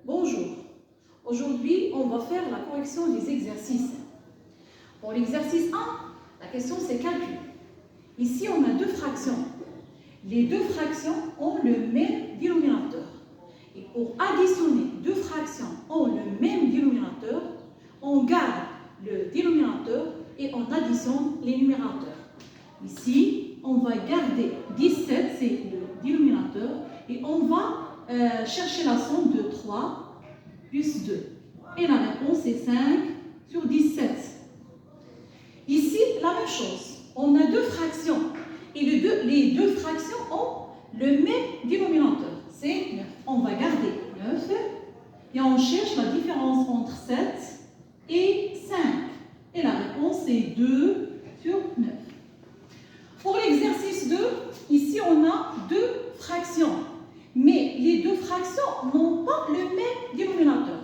Bonjour. Aujourd'hui, on va faire la correction des exercices. Pour l'exercice 1, la question c'est calcul. Ici, on a deux fractions. Les deux fractions ont le même dénominateur. Et pour additionner deux fractions ont le même dénominateur, on garde le dénominateur et on additionne les numérateurs. Ici, on va garder 17, c'est le dénominateur, et on va chercher la somme de 3 plus 2. Et la réponse est 5 sur 17. Ici, la même chose. On a deux fractions. Et les deux fractions ont le même dénominateur. C'est 9. On va garder 9. Et on cherche la différence entre 7 et 5. Et la réponse est 2 sur 9. Pour l'exercice 2, ici on a deux fractions. Mais les deux fractions n'ont pas le même dénominateur.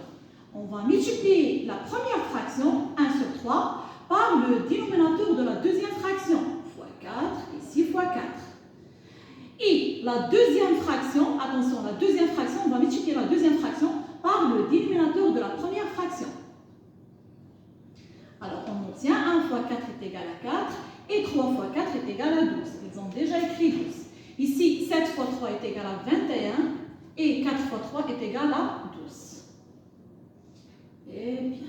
On va multiplier la première fraction, 1 sur 3, par le dénominateur de la deuxième fraction, fois 4, ici fois 4. Et la deuxième fraction, attention, la deuxième fraction, on va multiplier la deuxième fraction par le dénominateur de la première fraction. Alors, on obtient 1 fois 4 est égal à 4 et 3 fois 4 est égal à 12. Ils ont déjà écrit 12. Ici, 7 fois 3 est égal à 21 et 4 fois 3 est égal à 12. Eh bien.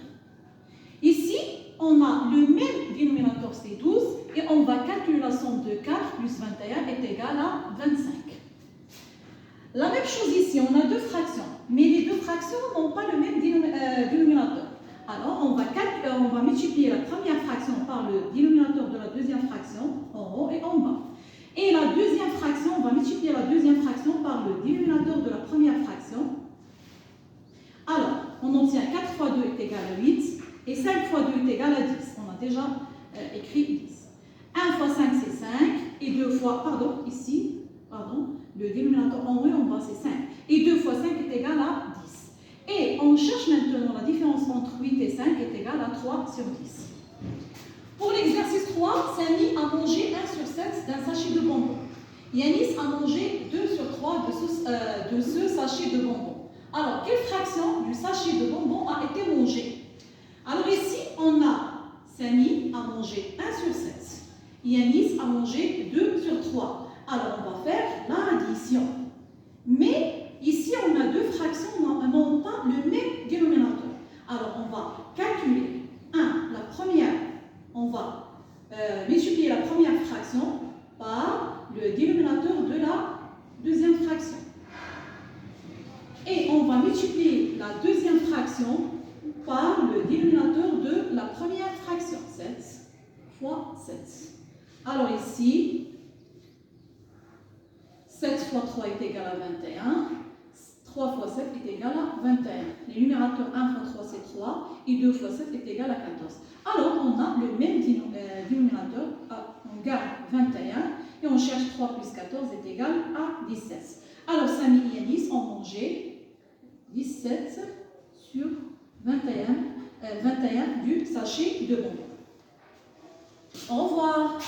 Ici, on a le même dénominateur, c'est 12, et on va calculer la somme de 4 plus 21 est égal à 25. La même chose ici, on a deux fractions, mais les deux fractions n'ont pas le même dénominateur. Alors, on va multiplier la première fraction par le dénominateur de la deuxième fraction, en haut et en bas. Et la deuxième fraction, on va multiplier la deuxième fraction par le dénominateur de la première fraction. Alors, on obtient 4 fois 2 est égal à 8 et 5 fois 2 est égal à 10. On a déjà écrit 10. 1 fois 5 c'est 5 et 2 fois, le dénominateur en haut et en bas c'est 5. Et 2 fois 5 est égal à 10. Et on cherche maintenant la différence entre 8 et 5 est égale à 3 sur 10. Pour l'exercice 3, Samy a mangé 1 sur 7 d'un sachet de bonbons. Yanis a mangé 2 sur 3 de ce sachet de bonbons. Alors, quelle fraction du sachet de bonbons a été mangée? Alors ici, on a Samy a mangé 1 sur 7. Yanis a mangé 2 sur 3. Alors, on va faire l'addition. Mais ici, on a deux fractions n'ont pas le même dénominateur. Alors, on va calculer. La première, on va multiplier la première fraction par le dénominateur de la deuxième fraction. Et on va multiplier la deuxième fraction par le dénominateur de la première fraction. 7 fois 7. Alors ici, 7 fois 3 est égal à 21. 3 fois 7 est égal à 21. Les numérateurs 1 fois 3 c'est 3 et 2 fois 7 est égal à 14. Alors on a le même dénominateur, on garde 21 et on cherche 3 plus 14 est égal à 17. Alors Samy et Yanis ont mangé 17 sur 21 du sachet de bonbons. Au revoir.